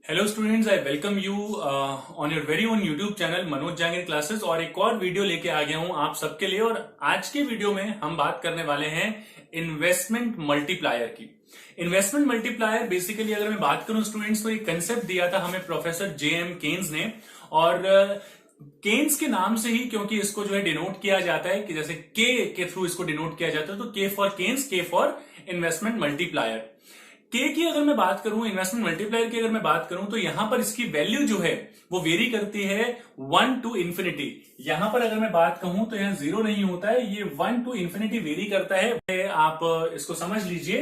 Hello students, I welcome you on your very own YouTube channel Manoj Jahangir classes. और एक और video लेके आ गया हूं आप सबके लिए। और आज के वीडियो में हम बात करने वाले हैं इन्वेस्टमेंट मल्टीप्लायर की। इन्वेस्टमेंट मल्टीप्लायर बेसिकली अगर मैं बात करूं स्टूडेंट्स, तो एक कंसेप्ट दिया था हमें प्रोफेसर जे.एम. केन्स ने। और केन्स के नाम से ही, क्योंकि इसको जो है डिनोट किया जाता है कि जैसे के थ्रू इसको डिनोट किया जाता है, तो के फॉर केन्स, के फॉर इन्वेस्टमेंट मल्टीप्लायर। के की अगर मैं बात करूं, इन्वेस्टमेंट मल्टीप्लायर की अगर मैं बात करूं, तो यहां पर इसकी वैल्यू जो है वो वेरी करती है 1 टू इंफिनिटी। यहां पर अगर मैं बात कहूं तो यहां 0 नहीं होता है, ये 1 टू इंफिनिटी वेरी करता है। आप इसको समझ लीजिए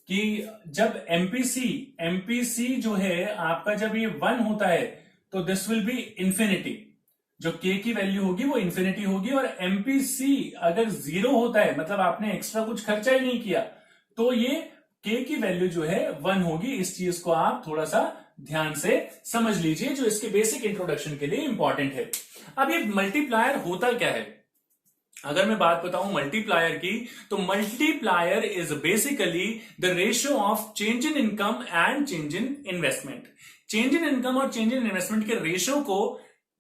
कि जब एमपीसी जो है आपका, जब ये 1 होता है तो दिस विल बी इंफिनिटी। जो के की वैल्यू होगी वो इंफिनिटी होगी। और एमपीसी अगर 0 होता है, मतलब आपने एक्स्ट्रा कुछ खर्चा ही नहीं किया, तो ये के की वैल्यू जो है 1 होगी। इस चीज को आप थोड़ा सा ध्यान से समझ लीजिए, जो इसके बेसिक इंट्रोडक्शन के लिए इंपॉर्टेंट है। अब ये मल्टीप्लायर होता क्या है, अगर मैं बात बताऊं मल्टीप्लायर की, तो multiplier is basically the ratio of change in income and change in investment. Change in income और चेंज इन इन्वेस्टमेंट के रेशियो को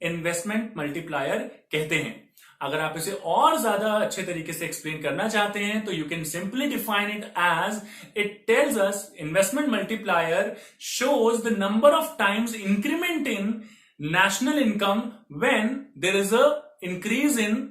इन्वेस्टमेंट मल्टीप्लायर कहते हैं। अगर आप इसे और ज्यादा अच्छे तरीके से एक्सप्लेन करना चाहते हैं तो you can simply define it as, it tells us investment multiplier shows the number of times increment in national income when there is a increase in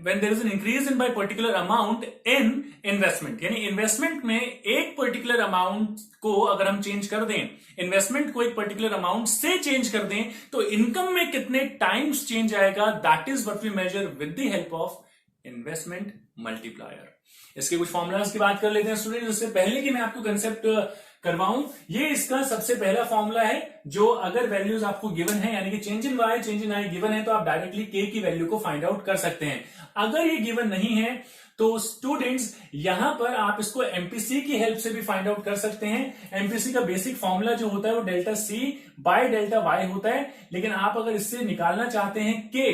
when there is an increase in by particular amount in investment। यानी investment में एक particular amount को अगर हम change कर दें, investment को एक पर्टिकुलर अमाउंट से चेंज कर दें, तो इनकम में कितने टाइम्स चेंज आएगा, that is what we measure with the help of investment multiplier. इसके कुछ फॉर्मूलाज की बात कर लेते हैं स्टूडेंट। उससे पहले कि मैं आपको कंसेप्ट करवाऊं, ये इसका सबसे पहला फॉर्मूला है, जो अगर वैल्यूज आपको गिवन है, यानी कि change in Y, change in I given है, तो आप डायरेक्टली के की वैल्यू को फाइंड आउट कर सकते हैं। अगर ये गिवन नहीं है तो स्टूडेंट्स यहां पर आप इसको एमपीसी की हेल्प से भी फाइंड आउट कर सकते हैं। एमपीसी का बेसिक फॉर्मूला जो होता है वो delta C by delta Y होता है। लेकिन आप अगर इससे निकालना चाहते हैं के,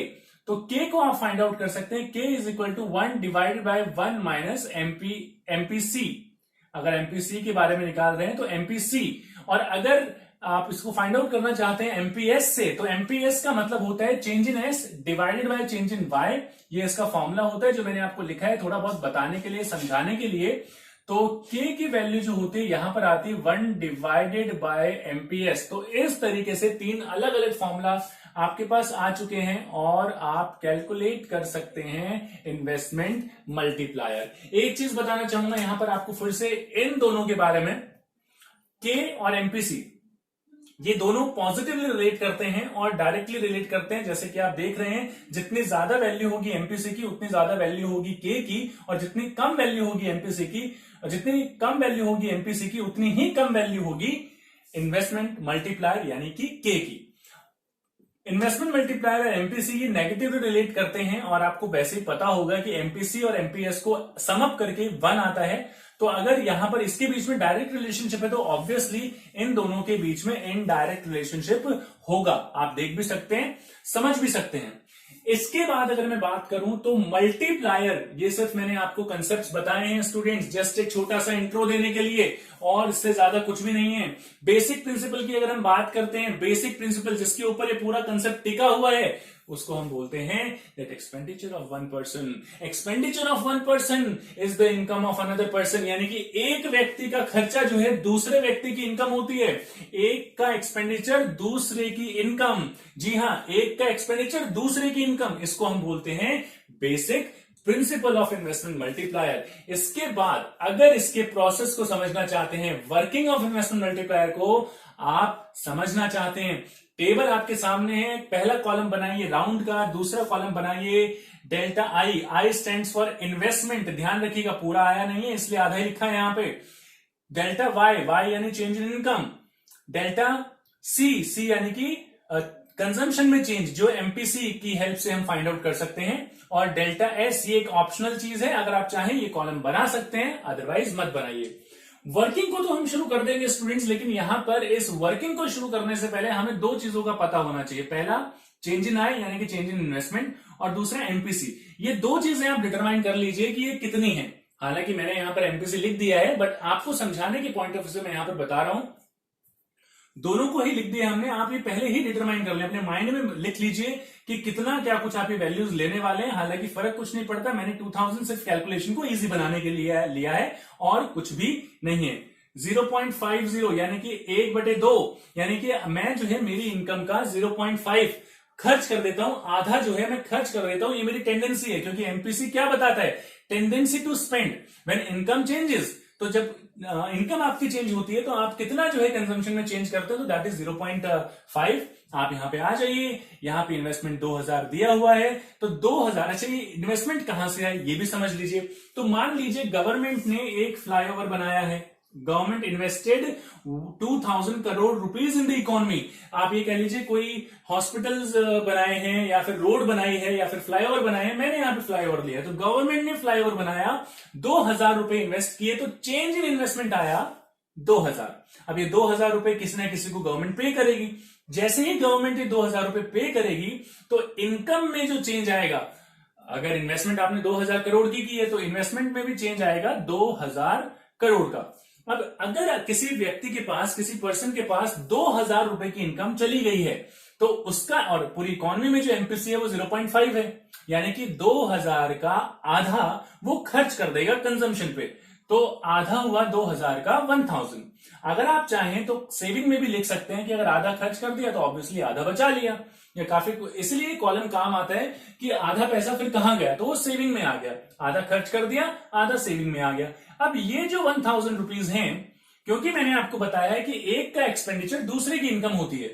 तो के को आप फाइंड आउट कर सकते हैं। K is equal to 1 divided by 1 minus MPC. अगर एमपीसी के बारे में निकाल रहे हैं तो एमपीसी, और अगर आप इसको फाइंड आउट करना चाहते हैं एमपीएस से, तो एमपीएस का मतलब होता है change in S divided by change in Y. ये इसका फॉर्मूला होता है, जो मैंने आपको लिखा है थोड़ा बहुत बताने के लिए, समझाने के लिए। तो के की वैल्यू जो होती है यहां पर आती है 1 डिवाइडेड बाय एमपीएस। तो इस तरीके से 3 अलग अलग फॉर्मूला आपके पास आ चुके हैं और आप कैलकुलेट कर सकते हैं इन्वेस्टमेंट मल्टीप्लायर। एक चीज बताना चाहूंगा यहां पर आपको फिर से इन दोनों के बारे में, के और एमपीसी, ये दोनों पॉजिटिवली रिलेट करते हैं और डायरेक्टली रिलेट करते हैं। जैसे कि आप देख रहे हैं, जितनी ज्यादा वैल्यू होगी एमपीसी की उतनी ज्यादा वैल्यू होगी के की, और जितनी कम वैल्यू होगी एमपीसी की, और जितनी कम वैल्यू होगी एमपीसी की, उतनी ही कम वैल्यू होगी इन्वेस्टमेंट मल्टीप्लायर यानी कि के की। इन्वेस्टमेंट मल्टीप्लायर और एमपीसी ये नेगेटिवली रिलेट करते हैं, और आपको वैसे ही पता होगा कि एमपीसी और एमपीएस को सम अप करके 1 आता है। तो अगर यहां पर इसके बीच में डायरेक्ट रिलेशनशिप है, तो ऑब्वियसली इन दोनों के बीच में इनडायरेक्ट रिलेशनशिप होगा। आप देख भी सकते हैं, समझ भी सकते हैं। इसके बाद अगर मैं बात करूं तो मल्टीप्लायर, ये सिर्फ मैंने आपको कंसेप्ट्स बताए हैं स्टूडेंट्स, जस्ट एक छोटा सा इंट्रो देने के लिए, और इससे ज्यादा कुछ भी नहीं है। बेसिक प्रिंसिपल की अगर हम बात करते हैं, बेसिक प्रिंसिपल जिसके ऊपर ये पूरा कंसेप्ट टिका हुआ है, उसको हम बोलते हैं that expenditure of one person is the income of another person. यानी कि एक व्यक्ति का खर्चा जो है दूसरे व्यक्ति की इनकम होती है। एक का एक्सपेंडिचर दूसरे की इनकम, जी हां, एक का एक्सपेंडिचर दूसरे की इनकम, इसको हम बोलते हैं basic principle of investment multiplier. इसके बाद अगर इसके प्रोसेस को समझना चाहते हैं, वर्किंग ऑफ इन्वेस्टमेंट मल्टीप्लायर को आप समझना चाहते हैं, टेबल आपके सामने है। पहला कॉलम बनाइए राउंड का, दूसरा कॉलम बनाइए delta I. I stands for investment, ध्यान रखिएगा पूरा आया नहीं है इसलिए आधा ही लिखा है यहां पे। डेल्टा वाई, वाई यानी change in income. Delta C, C यानी कि कंजम्पशन में चेंज, जो एमपीसी की हेल्प से हम फाइंड आउट कर सकते हैं। और डेल्टा एस, ये एक ऑप्शनल चीज है, अगर आप चाहें ये कॉलम बना सकते हैं, अदरवाइज मत बनाइए। वर्किंग को तो हम शुरू कर देंगे स्टूडेंट्स, लेकिन यहां पर इस वर्किंग को शुरू करने से पहले हमें 2 चीजों का पता होना चाहिए। पहला चेंज इन आई यानी कि चेंज इन इन्वेस्टमेंट, और दूसरा एमपीसी। ये 2 चीजें आप डिटरमाइन कर लीजिए कि ये कितनी है। हालांकि मैंने यहां पर एमपीसी लिख दिया है, बट आपको समझाने के पॉइंट ऑफ व्यू से मैं यहां पर बता रहा हूं दोनों को ही लिख दिया हमने। आप ये पहले ही डिटरमाइन कर लें, अपने माइंड में लिख लीजिए कि कितना क्या कुछ आप ये वैल्यूज लेने वाले हैं। हालांकि फर्क कुछ नहीं पड़ता, मैंने 2000 सिर्फ कैलकुलेशन को इजी बनाने के लिए लिया है और कुछ भी नहीं है। 0.50 यानी कि 1/2, यानी कि मैं जो है मेरी इनकम का 0.5 खर्च कर देता हूं, आधा जो है मैं खर्च कर देता हूं। ये मेरी टेंडेंसी है, क्योंकि एमपीसी क्या बताता है, tendency to spend when income changes. तो जब इनकम आपकी चेंज होती है तो आप कितना जो है कंजम्पशन में चेंज करते हो, तो दैट इज 0.5। आप यहां पे आ जाइए, यहां पे इन्वेस्टमेंट 2000 दिया हुआ है, तो 2000। अच्छा, ये इन्वेस्टमेंट कहां से है ये भी समझ लीजिए। तो मान लीजिए गवर्नमेंट ने एक फ्लाईओवर बनाया है, government invested 2000 crore rupees in the economy. आप ये कह लीजिए कोई हॉस्पिटल्स बनाए हैं या फिर रोड बनाई है या फिर फ्लाईओवर बनाए हैं। मैंने यहां पे फ्लाईओवर लिया, तो गवर्नमेंट ने फ्लाईओवर बनाया, 2000 रुपए इन्वेस्ट किए, तो चेंज इन इन्वेस्टमेंट आया 2000। अब ये 2000 रुपए किसी ना किसी को गवर्नमेंट पे करेगी। जैसे ही गवर्नमेंट ये 2000 रुपए पे करेगी तो इनकम में जो चेंज आएगा, अगर इन्वेस्टमेंट आपने 2000 करोड़ की है तो इन्वेस्टमेंट में भी चेंज आएगा 2000 करोड़ का। अब अगर किसी व्यक्ति के पास, किसी पर्सन के पास 2000 रुपए की इनकम चली गई है, तो उसका, और पूरी इकोनॉमी में जो एमपीसी है वो 0.5 है, यानी कि 2000 का आधा वो खर्च कर देगा कंजम्पशन पे, तो आधा हुआ 2000 का 1000। अगर आप चाहें तो सेविंग में भी लिख सकते हैं कि अगर आधा खर्च कर दिया तो ऑब्वियसली आधा बचा लिया, या काफी, इसलिए कॉलम काम आता है कि आधा पैसा फिर कहां गया, तो वो सेविंग में आ गया। आधा खर्च कर दिया, आधा सेविंग में आ गया। अब ये जो 1000 रुपीज हैं, क्योंकि मैंने आपको बताया है कि एक का एक्सपेंडिचर दूसरे की इनकम होती है।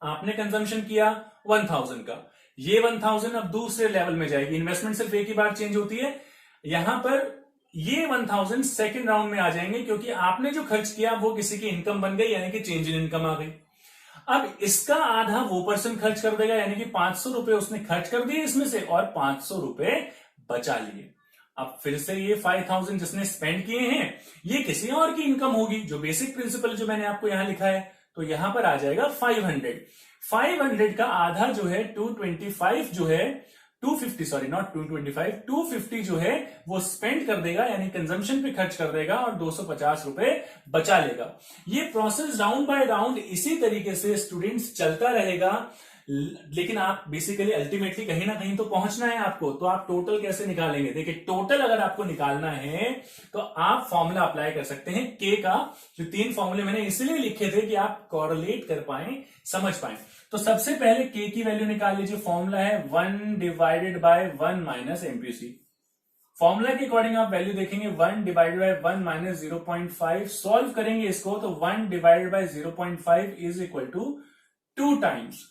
आपने कंजम्पशन किया 1000 का, ये 1000 अब दूसरे लेवल में जाएगी। इन्वेस्टमेंट सिर्फ एक ही बार चेंज होती है, यहां पर ये 1000 सेकेंड राउंड में आ जाएंगे, क्योंकि आपने जो खर्च किया वो किसी की इनकम बन गई, यानी कि चेंज इन इनकम आ गई। अब इसका आधा वो पर्सन खर्च कर देगा, यानी कि 500 रुपए उसने खर्च कर दिए इसमें से, और 500 रुपए बचा लिए। अब फिर से ये 5000 जिसने स्पेंड किए हैं, ये किसी और की इनकम होगी। जो बेसिक प्रिंसिपल जो मैंने आपको यहां लिखा है, तो यहां पर आ जाएगा 500 का आधा जो है 225 जो है 250, सॉरी नॉट 225, 250 जो है वो स्पेंड कर देगा, यानी कंजम्पशन पे खर्च कर देगा, और 250 रुपए बचा लेगा। ये प्रोसेस राउंड बाय राउंड इसी तरीके से स्टूडेंट्स चलता रहेगा। लेकिन आप बेसिकली अल्टीमेटली कहीं ना कहीं तो पहुंचना है आपको, तो आप टोटल कैसे निकालेंगे? देखिए, टोटल अगर आपको निकालना है तो आप फॉर्मूला अप्लाई कर सकते हैं के का। जो 3 फॉर्मूले मैंने इसलिए लिखे थे कि आप कोरिलेट कर पाए, समझ पाए। तो सबसे पहले के की वैल्यू निकाल लीजिए। फॉर्मूला है 1/1 माइनस एमपीसी। फॉर्मूला के अकॉर्डिंग आप वैल्यू देखेंगे 1/1 माइनस 0.5। सॉल्व करेंगे इसको तो 1/0.5 इज इक्वल टू 2 टाइम्स,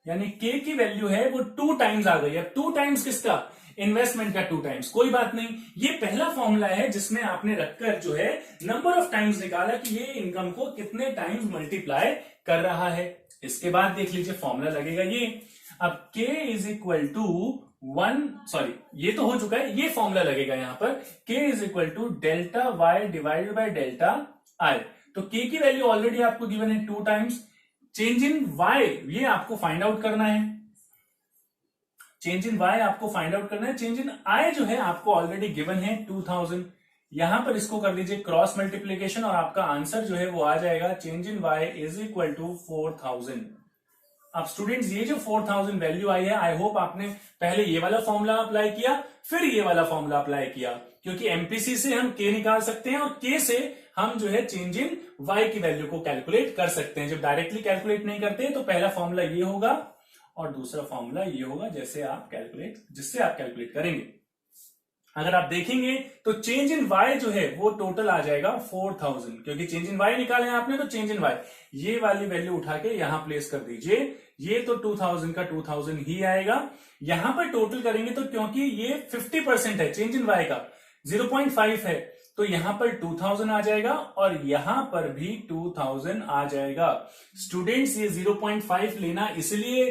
यानी के की वैल्यू है वो 2 टाइम्स आ गई। अब 2 टाइम्स किसका? इन्वेस्टमेंट का 2 टाइम्स। कोई बात नहीं, ये पहला फॉर्मूला है जिसमें आपने रखकर जो है नंबर ऑफ टाइम्स निकाला कि ये इनकम को कितने टाइम्स मल्टीप्लाई कर रहा है। इसके बाद देख लीजिए फॉर्मूला लगेगा ये। अब k is equal to 1, sorry ये तो हो चुका है, ये फॉर्मूला लगेगा यहां पर k is equal to delta y divided by delta i। तो k की वैल्यू ऑलरेडी आपको गिवन है 2 टाइम्स। चेंज इन y ये आपको फाइंड आउट करना है, चेंज इन y आपको फाइंड आउट करना है। चेंज इन i जो है आपको ऑलरेडी गिवन है 2000। यहां पर इसको कर दीजिए क्रॉस मल्टीप्लीकेशन और आपका आंसर जो है वो आ जाएगा change in y is equal to 4000। अब स्टूडेंट्स ये जो 4000 वैल्यू आई है, आई होप आपने पहले ये वाला फॉर्मूला अप्लाई किया फिर ये वाला फॉर्मूला अप्लाई किया, क्योंकि एमपीसी से हम के निकाल सकते हैं और के से हम जो है चेंज इन वाई की वैल्यू को कैलकुलेट कर सकते हैं। जब डायरेक्टली कैलकुलेट नहीं करते तो पहला फॉर्मूला ये होगा और दूसरा फॉर्मूला ये होगा जिससे आप कैलकुलेट करेंगे। अगर आप देखेंगे तो चेंज इन वाई जो है वो टोटल आ जाएगा 4000, क्योंकि चेंज इन वाई निकाले आपने तो चेंज इन वाई ये वाली वैल्यू उठा के यहां प्लेस कर दीजिए। ये तो 2000 का 2000 ही आएगा। यहां पर टोटल करेंगे तो क्योंकि ये 50% है चेंज इन वाई का, 0.5 है, तो यहां पर 2000 आ जाएगा और यहां पर भी 2000 आ जाएगा। स्टूडेंट्स ये 0.5 लेना इसलिए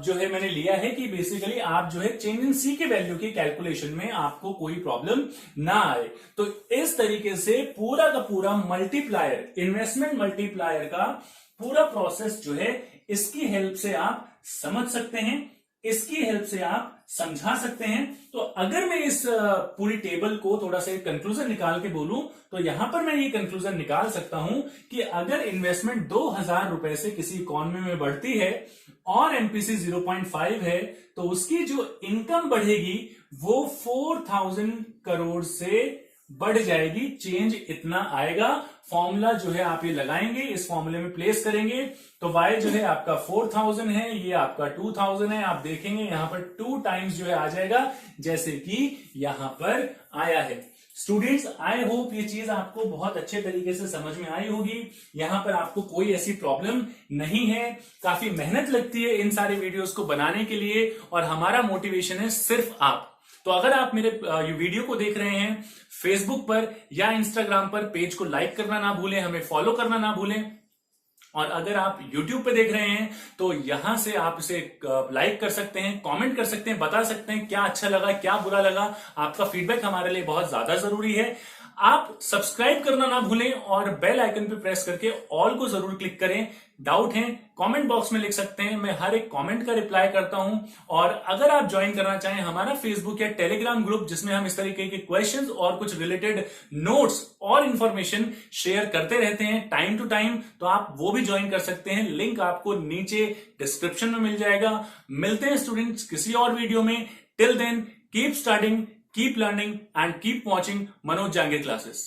जो है मैंने लिया है कि बेसिकली आप जो है चेंज इन सी के वैल्यू की कैलकुलेशन में आपको कोई प्रॉब्लम ना आए। तो इस तरीके से पूरा का पूरा मल्टीप्लायर, इन्वेस्टमेंट मल्टीप्लायर का पूरा प्रोसेस जो है इसकी हेल्प से आप समझ सकते हैं। इसकी हेल्प से आप समझा सकते हैं। तो अगर मैं इस पूरी टेबल को थोड़ा सा कंक्लूजन निकाल के बोलूं तो यहां पर मैं ये कंक्लूजन निकाल सकता हूं कि अगर इन्वेस्टमेंट 2000 रुपए से किसी इकोनॉमी में बढ़ती है और एमपीसी 0.5 है तो उसकी जो इनकम बढ़ेगी वो 4000 करोड़ से बढ़ जाएगी। चेंज इतना आएगा। फॉर्मूला जो है आप ये लगाएंगे, इस फॉर्मूले में प्लेस करेंगे तो y जो है आपका 4000 है, ये आपका 2000 है। आप देखेंगे यहां पर 2 टाइम्स जो है आ जाएगा जैसे कि यहां पर आया है। स्टूडेंट्स, आई होप ये चीज आपको बहुत अच्छे तरीके से समझ में आई होगी। यहां पर आपको कोई ऐसी प्रॉब्लम नहीं है। काफी मेहनत लगती है इन सारे वीडियोस को बनाने के लिए और हमारा मोटिवेशन है सिर्फ आप। तो अगर आप मेरे वीडियो को देख रहे हैं फेसबुक पर या इंस्टाग्राम पर, पेज को लाइक करना ना भूलें, हमें फॉलो करना ना भूलें। और अगर आप YouTube पे देख रहे हैं तो यहां से आप इसे लाइक कर सकते हैं, कमेंट कर सकते हैं, बता सकते हैं क्या अच्छा लगा, क्या बुरा लगा। आपका फीडबैक हमारे लिए बहुत ज्यादा जरूरी है। आप सब्सक्राइब करना ना भूलें और बेल आइकन पे प्रेस करके ऑल को जरूर क्लिक करें। डाउट है कमेंट बॉक्स में लिख सकते हैं, मैं हर एक कमेंट का रिप्लाई करता हूं। और अगर आप ज्वाइन करना चाहें हमारा फेसबुक या टेलीग्राम ग्रुप जिसमें हम इस तरीके के क्वेश्चंस और कुछ रिलेटेड नोट्स और इंफॉर्मेशन शेयर करते रहते हैं टाइम टू टाइम, तो आप वो भी ज्वाइन कर सकते हैं। लिंक आपको नीचे डिस्क्रिप्शन में मिल जाएगा। मिलते हैं स्टूडेंट्स किसी और वीडियो में। Till then keep studying, keep learning and keep watching Manoj Jangir classes.